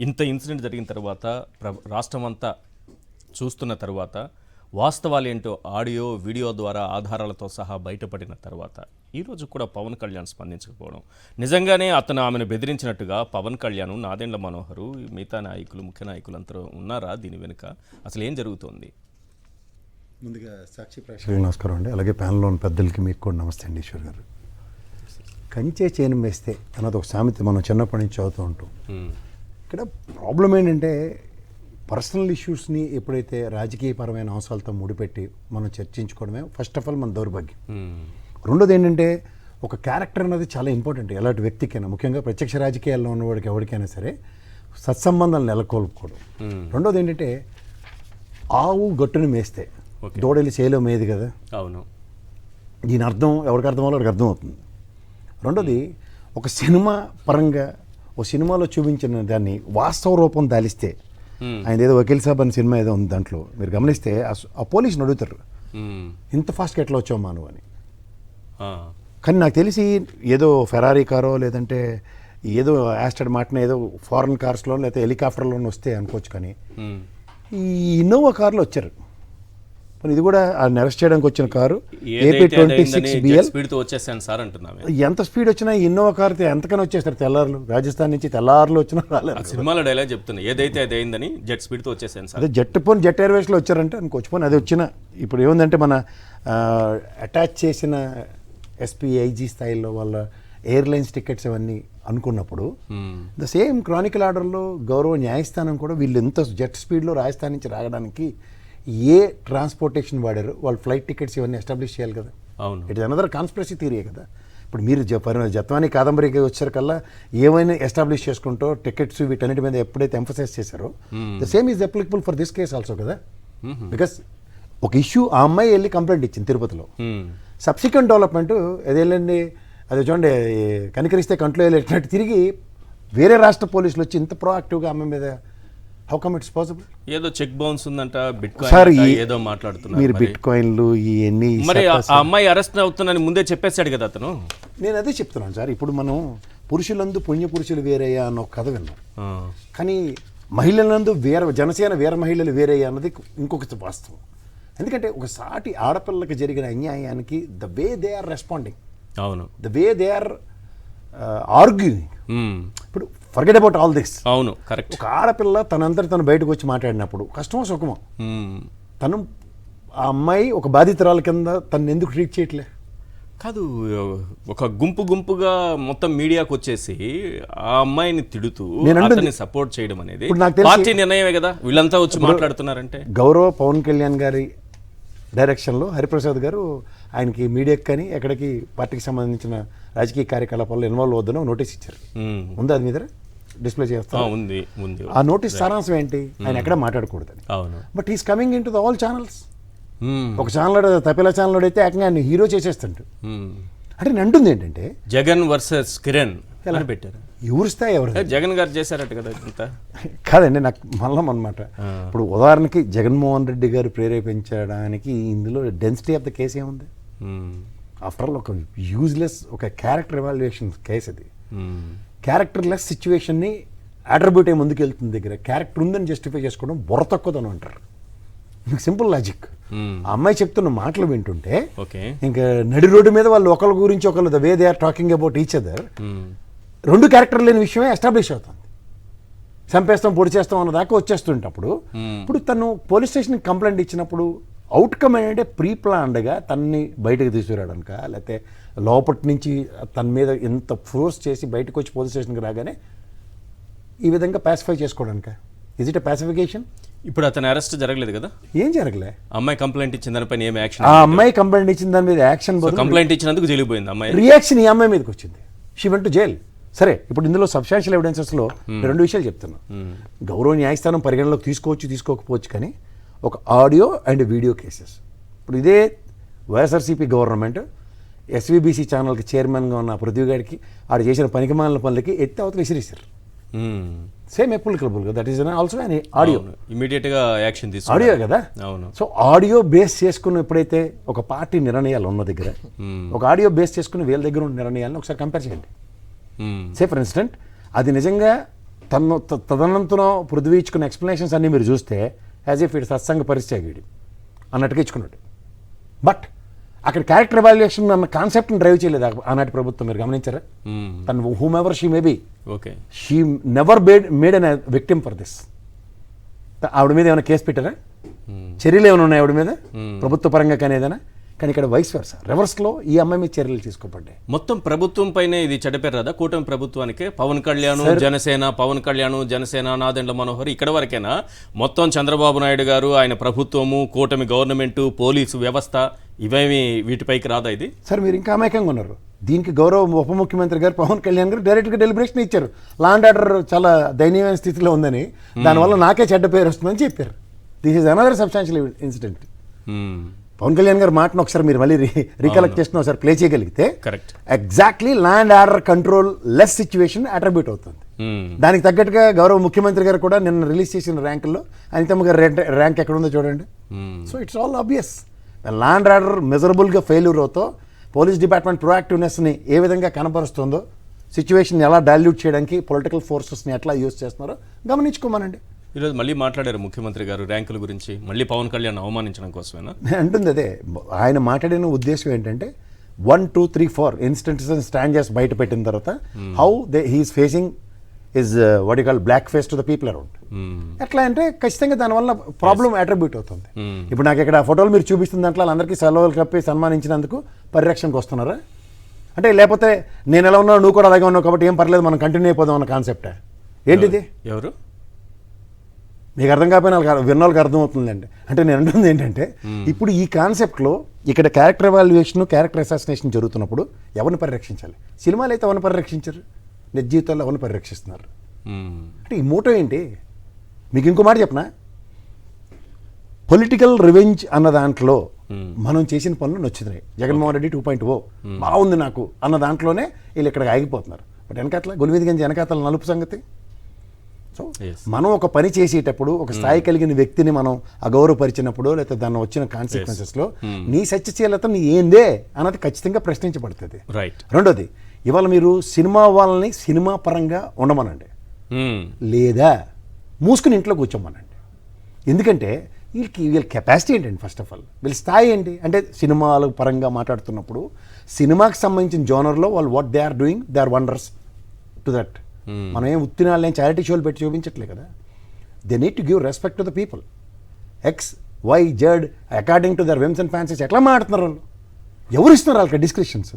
ఇంత ఇన్సిడెంట్ జరిగిన తర్వాత రాష్ట్రం అంతా చూస్తున్న తర్వాత వాస్తవాలు ఏంటో ఆడియో వీడియో ద్వారా ఆధారాలతో సహా బయటపడిన తర్వాత ఈరోజు కూడా పవన్ కళ్యాణ్ స్పందించకపోవడం, నిజంగానే అతను ఆమెను బెదిరించినట్టుగా పవన్ కళ్యాణ్, నాదెండ్ల మనోహరు, మిగతా నాయకులు, ముఖ్య నాయకులు అంతా ఉన్నారా దీని వెనుక? అసలు ఏం జరుగుతోంది? ముందుగా సాక్షి ప్రేక్షకులకు నమస్కారం అండి. అలాగే ప్యానెల్లోని పెద్దలకి మీకు కూడా నమస్తే అండి. ఈశ్వర్ గారు, కంచే చేను వేస్తే అన్నది ఒక సామెత మనం చిన్నప్పటి నుంచి చదువుతూ ఉంటాం. ఇక్కడ ప్రాబ్లం ఏంటంటే పర్సనల్ ఇష్యూస్ని ఎప్పుడైతే రాజకీయపరమైన అంశాలతో ముడిపెట్టి మనం చర్చించుకోవడమే ఫస్ట్ ఆఫ్ ఆల్ మన దౌర్భాగ్యం. రెండోది ఏంటంటే ఒక క్యారెక్టర్ అనేది చాలా ఇంపార్టెంట్ ఎలాంటి వ్యక్తికైనా, ముఖ్యంగా ప్రత్యక్ష రాజకీయాల్లో ఉన్నవాడికి ఎవరికైనా సరే సత్సంబంధాలు నెలకొల్పుకోవడం. రెండోది ఏంటంటే ఆవు గట్టును మేస్తే దూడలి చేలో మేది కదా. అవును, దీని అర్థం ఎవరికి అర్థం అవ్వాలో వాడికి అర్థం అవుతుంది. రెండోది ఒక సినిమా పరంగా ఒక సినిమాలో చూపించిన దాన్ని వాస్తవ రూపం దాలిస్తే, ఆయన ఏదో వకీల్ సాబ్ అని సినిమా ఏదో ఉంది, దాంట్లో మీరు గమనిస్తే ఆ పోలీసుని అడుగుతారు ఇంత ఫాస్ట్గా ఎట్లా వచ్చావు మాను అని. కానీ నాకు తెలిసి ఏదో ఫెరారీ కారో లేదంటే ఏదో యాస్టెడ్ మాటనే ఏదో ఫారెన్ కార్స్లో లేకపోతే హెలికాప్టర్లో వస్తే అనుకోవచ్చు, కానీ ఈ ఇన్నోవా కార్లో వచ్చారు. ఇది కూడా అరెస్ట్ చేయడానికి వచ్చిన కారు AP 26BL. ఎంత స్పీడ్ వచ్చినా ఇన్నోవా కార్ ఎంతకైనా వచ్చేస్తారు. తెల్లారులు రాజస్థాన్ నుంచి తెల్లారులు వచ్చినా రాలేదు. సినిమాలో డైలాగ్ చెప్తున్నా, ఏదైతే అది అయిందని జెట్ స్పీడ్తో వచ్చేసాను సార్. అదే జెట్ ఎయిర్వేస్లో వచ్చారంటే అనుకోవచ్చు. పోనీ అది వచ్చిన ఇప్పుడు ఏముందంటే మన అటాచ్ చేసిన SP IG స్థాయిలో వాళ్ళ ఎయిర్లైన్స్ టికెట్స్ అవన్నీ అనుకున్నప్పుడు ద సేమ్ క్రానికల్ ఆర్డర్లో గౌరవ న్యాయస్థానం కూడా వీళ్ళు ఎంత జెట్ స్పీడ్లో రాజస్థాన్ నుంచి రావడానికి ఏ ట్రాన్స్పోర్టేషన్ వాడారు, వాళ్ళు ఫ్లైట్ టికెట్స్ ఇవన్నీ ఎస్టాబ్లిష్ చేయాలి కదా. అవును, it is another conspiracy theory కదా. ఇప్పుడు మీరు జత్వానీ కాదంబరికి వచ్చారకల్లా ఏమైనా ఎస్టాబ్లిష్ చేసుకుంటూ టికెట్స్ వీటన్నిటి మీద ఎప్పుడైతే ఎంఫసైజ్ చేశారో the same is applicable for this case also కదా. బికాస్ ఒక ఇష్యూ ఆ అమ్మాయి వెళ్ళి కంప్లైంట్ ఇచ్చింది తిరుపతిలో. సబ్సిక్వెంట్ డెవలప్మెంట్ అదేళ్ళండి, అది చూడండి కనికరిస్తే కంట్లో వెళ్ళేటట్టు తిరిగి వేరే రాష్ట్ర పోలీసులు వచ్చి ఇంత ప్రోయాక్టివ్గా అమ్మాయి మీద హౌ కమ్ ఇట్స్ పాసిబుల్? ఏదో చెక్ బౌన్స్ ఉందంట, బిట్ కాయిన్ ఏదో మాట్లాడుతున్నారు. మీరు బిట్ కాయిన్లు ఇవన్నీ మరి ఆ అమ్మాయి అరెస్ట్ అవుతుందని ముందే చెప్పేశాడు కదా అతను. నేను అదే చెప్తున్నాను సార్. ఇప్పుడు మనం పురుషులందు పుణ్య పురుషులు వేరయ్యా అన్న ఒక కథ విన్నాం, కానీ మహిళలందు జనసేన వీర మహిళలు వేరయ్యా అన్నది ఇంకొక వాస్తవం. ఎందుకంటే ఒక సాటి ఆడపిల్లకి జరిగిన అన్యాయానికి the way they are responding, అవును, the way they are arguing. ఇప్పుడు ఫర్గెట్ అబౌట్ ఆల్ దిస్. అవును, కరెక్ట్. ఒక ఆడపిల్ల తనంతట తను బయటకు వచ్చి మాట్లాడినప్పుడు కష్టమో సుఖమో, తను ఆ అమ్మాయి ఒక బాధితురాల కింద తను ఎందుకు ట్రీట్ చేయట్లే? కాదు, ఒక గుంపుగా మొత్తం మీడియాకు వచ్చేసి ఆ అమ్మాయిని తిడుతూ అతన్ని సపోర్ట్ చేయడం అనేది పార్టీ నిర్ణయమే కదా. వీళ్ళంతా వచ్చి మాట్లాడుతున్నారంటే గౌరవ పవన్ కళ్యాణ్ గారి డైరెక్షన్లో హరిప్రసాద్ గారు ఆయనకి మీడియాకి కానీ ఎక్కడికి పార్టీకి సంబంధించిన రాజకీయ కార్యకలాపాల్లో ఇన్వాల్వ్ అవుతుందో నోటీస్ ఇచ్చారు. ఉందా అది మీద డిస్ప్లే చేస్తా ఉంది. ఆ నోటీస్ సారాంశం ఏంటి? ఆయన ఎక్కడ మాట్లాడకూడదని. But is coming into the all channels. ఒక ఛానల్ తపిలా ఛానల్ అయితే ఏకంగా ఆయన హీరో చేసేస్తుంటాడు. అంటే నేను అంటుంది ఏంటంటే జగన్ వర్సెస్ కిరణ్ ఎలా పెట్టారు? ఎవరి స్థాయి ఎవరు? జగన్ గారు చేశారట కదా ఇంత. కాదండి, నాకు మళ్ళం అనమాట. ఇప్పుడు ఉదాహరణకి జగన్మోహన్ రెడ్డి గారు ప్రేరేపించడానికి ఇందులో డెన్సిటీ ఆఫ్ ద కేసు ఏముంది? ఆఫ్టర్ ఆల్ ఒక యూజ్లెస్ ఒక క్యారెక్టర్ ఎవాల్యుయేషన్ కేసు అది. క్యారెక్టర్లెస్ సిచ్యువేషన్ని అట్రిబ్యూట్ అయ్యి ముందుకు వెళ్తుంది. దగ్గర క్యారెక్టర్ ఉందని జస్టిఫై చేసుకోవడం బుర్ర తక్కువదని అంటారు. మీకు సింపుల్ లాజిక్. ఆ అమ్మాయి చెప్తున్న మాటలు వింటుంటే ఇంకా నడి రోడ్డు మీద వాళ్ళు ఒకరి గురించి ఒకళ్ళు the way they are talking about each other, రెండు క్యారెక్టర్ లేని విషయమే ఎస్టాబ్లిష్ అవుతుంది. చంపేస్తాం పొడి చేస్తాం అన్న దాకా వచ్చేస్తుంటప్పుడు ఇప్పుడు తను పోలీస్ స్టేషన్కి కంప్లైంట్ ఇచ్చినప్పుడు అవుట్కమ్ ఏంటంటే ప్రీ ప్లాన్డ్గా తన్ని బయటకు తీసుకురావడానిక, లేకపోతే లోపటి నుంచి తన మీద ఎంత ఫోర్స్ చేసి బయటకు వచ్చి పోలీస్ స్టేషన్కి రాగానే ఈ విధంగా పాసిఫై చేసుకోవడానిక? Is it a pacification? ఇప్పుడు అతను అరెస్ట్ జరగలేదు కదా. ఏం జరగలే. అమ్మాయి కంప్లైంట్ ఇచ్చిన దానిపైన ఏం యాక్షన్? ఆ అమ్మాయి కంప్లైంట్ ఇచ్చిన దాని మీద యాక్షన్, కంప్లైంట్ ఇచ్చినందుకు జైలుకి పోయింది అమ్మాయి. రియాక్షన్ ఈ అమ్మాయి మీదకి వచ్చింది. She went to jail. సరే, ఇప్పుడు ఇందులో సబ్స్టాన్షియల్ ఎవిడెన్సెస్లో రెండు విషయాలు చెప్తున్నా. గౌరవ న్యాయస్థానం పరిగణలోకి తీసుకోకపోవచ్చు, కానీ ఒక ఆడియో అండ్ వీడియో కేసెస్. ఇప్పుడు ఇదే వైఎస్ఆర్సీపీ గవర్నమెంట్ SVBC ఛానల్కి చైర్మన్గా ఉన్న పృథ్వీ గారికి ఆడు చేసిన పనికిమాలిన పనులకి ఎత్తి అవతల విసిరిస్తారు. సేమ్ అప్లికబుల్ కదా. That is also an audio. ఇమీడియట్గా యాక్షన్ తీసుకు ఆడియో కదా. అవును. సో ఆడియో బేస్ చేసుకుని ఎప్పుడైతే ఒక పార్టీ నిర్ణయాలు ఉన్న దగ్గర ఒక ఆడియో బేస్ చేసుకుని వీళ్ళ దగ్గర ఉన్న నిర్ణయాలను ఒకసారి కంపేర్ చేయండి. సే ఫర్ ఇన్స్టెంట్ అది నిజంగా తదనంతరం పృథ్వీ ఇచ్చుకున్న ఎక్స్ప్లెనేషన్స్ అన్నీ మీరు చూస్తే యాజ్ ఇఫ్ ఇట్ సత్సంగ పరిచయగీడి అన్నట్టుగా ఇచ్చుకున్నాడు. బట్ అక్కడ క్యారెక్టర్ ఎవాల్యుయేషన్ అన్న కాన్సెప్ట్ని డ్రైవ్ చేయలేదు ఆనాటి ప్రభుత్వం, మీరు గమనించారా? తను whomever she may be, okay, she never made an victim for this. ఆవిడ మీద ఏమైనా కేసు పెట్టారా? చర్యలు ఏమైనా ఉన్నాయి ఆవిడ మీద ప్రభుత్వ పరంగా కానీ ఏదైనా? కానీ ఇక్కడ వైస్ వర్సా, రివర్స్లో ఈ అమ్మాయి మీద చర్యలు తీసుకోబడ్డాయి. మొత్తం ప్రభుత్వం పైన ఇది చెడ్డపేరు రాదా కూటమి ప్రభుత్వానికి? పవన్ కళ్యాణ్ జనసేన నాదెండ్ల మనోహర్ ఇక్కడ వరకేనా? మొత్తం చంద్రబాబు నాయుడు గారు, ఆయన ప్రభుత్వము, కూటమి గవర్నమెంటు, పోలీసు వ్యవస్థ ఇవేమి వీటిపైకి రాదా ఇది? సార్ మీరు ఇంకా అమాయకంగా ఉన్నారు. దీనికి గౌరవ ఉప ముఖ్యమంత్రి గారు పవన్ కళ్యాణ్ గారు డైరెక్ట్గా డెలిబరేషన్ ఇచ్చారు. లా అండ్ ఆర్డర్ చాలా దయనీయమైన స్థితిలో ఉందని, దానివల్ల నాకే చెడ్డ పేరు వస్తుందని చెప్పారు. This is another substantial incident. Pawan Kalyan గారి మాటను ఒకసారి మీరు మళ్ళీ రీకలెక్ట్ చేసిన ఒకసారి ప్లే చేయగలిగితే correct, exactly law and order control less situation attribute అవుతుంది. దానికి తగ్గట్టుగా గౌరవ ముఖ్యమంత్రి గారు కూడా నిన్న రిలీజ్ చేసిన ర్యాంకుల్లో అనితమ్మ గారి ర్యాంక్ ఎక్కడ ఉందో చూడండి. So it's all obvious. Law and order మెజరబుల్గా ఫెయిల్యూర్ అవుతో పోలీస్ డిపార్ట్మెంట్ ప్రొయాక్టివ్నెస్ని ఏ విధంగా కనపరుస్తుందో, సిచ్యువేషన్ ఎలా డైల్యూట్ చేయడానికి పొలిటికల్ ఫోర్సెస్ని ఎట్లా యూజ్ చేస్తున్నారో గమనించుకోమనండి. ఈరోజు మళ్ళీ మాట్లాడారు ముఖ్యమంత్రి గారు ర్యాంకుల గురించి, మళ్ళీ పవన్ కళ్యాణ్ అవమానించడం కోసమేనా? అంటుంది అదే. ఆయన మాట్లాడిన ఉద్దేశం ఏంటంటే 1, 2, 3, 4 ఇన్స్టెన్సెస్ స్టాండ్ చేసి బయట పెట్టిన తర్వాత how he's facing is what you call black face to the people around. ఎట్లా అంటే ఖచ్చితంగా దానివల్ల ప్రాబ్లం అట్రిబ్యూట్ అవుతుంది. ఇప్పుడు నాకు ఇక్కడ ఫోటోలు మీరు చూపిస్తున్న దాంట్లో అందరికీ సెలవులు కప్పి సన్మానించినందుకు పరిరక్షణకు వస్తున్నారా? అంటే లేకపోతే నేను ఎలా ఉన్నావు నువ్వు కూడా అలాగే ఉన్నావు కాబట్టి ఏం పర్లేదు మనం కంటిన్యూ అయిపోదాం అన్న కాన్సెప్టా ఏంటిది? ఎవరు మీకు అర్థం కాకపోయినా విన్న వాళ్ళకి అర్థమవుతుందండి. అంటే నేను అంటుంది ఏంటంటే ఇప్పుడు ఈ కాన్సెప్ట్లో ఇక్కడ క్యారెక్టర్ ఎవాల్యుయేషన్, క్యారెక్టర్ అసాసినేషన్ జరుగుతున్నప్పుడు ఎవరిని పరిరక్షించాలి? సినిమాలు అయితే ఎవరిని పరిరక్షించారు? నిజ జీవితాల్లో ఎవరిని పరిరక్షిస్తున్నారు? అంటే ఈ మోటో ఏంటి? మీకు ఇంకో మాట చెప్పనా, పొలిటికల్ రివెంజ్ అన్న దాంట్లో మనం చేసిన పనులు నచ్చుతున్నాయి. జగన్మోహన్ రెడ్డి 2.0 బాగుంది నాకు అన్న దాంట్లోనే వీళ్ళు ఇక్కడికి ఆగిపోతున్నారు. బట్ వెనకాతల గొలివిది గంజి వెనకాతల నలుపు సంగతి. సో మనం ఒక పని చేసేటప్పుడు ఒక స్థాయి కలిగిన వ్యక్తిని మనం అగౌరవపరిచినప్పుడు లేకపోతే దాన్ని వచ్చిన కాన్సిక్వెన్సెస్లో నీ సత్యశీలత నీ ఏందే అన్నది ఖచ్చితంగా ప్రశ్నించబడుతుంది. రైట్. రెండోది, ఇవాళ మీరు సినిమా వాళ్ళని సినిమా పరంగా ఉండమనండి, లేదా మూసుకుని ఇంట్లో కూర్చోమనండి. ఎందుకంటే వీళ్ళ కెపాసిటీ ఏంటండి? ఫస్ట్ ఆఫ్ ఆల్ వీళ్ళ స్థాయి ఏంటి అంటే సినిమాల పరంగా మాట్లాడుతున్నప్పుడు సినిమాకి సంబంధించిన జోనర్లో వాళ్ళు what they are doing, they are wonders to that. మనం ఏం ఉత్తినాళ్ళు ఏం చారిటీ షోలు పెట్టి చూపించట్లే కదా. They need to give respect to the people. X, Y, Z according to their whims and fancies ఎట్లా మాట్లాడుతున్నారు వాళ్ళు? ఎవరు ఇస్తున్నారు వాళ్ళకి డిస్క్రిప్షన్స్?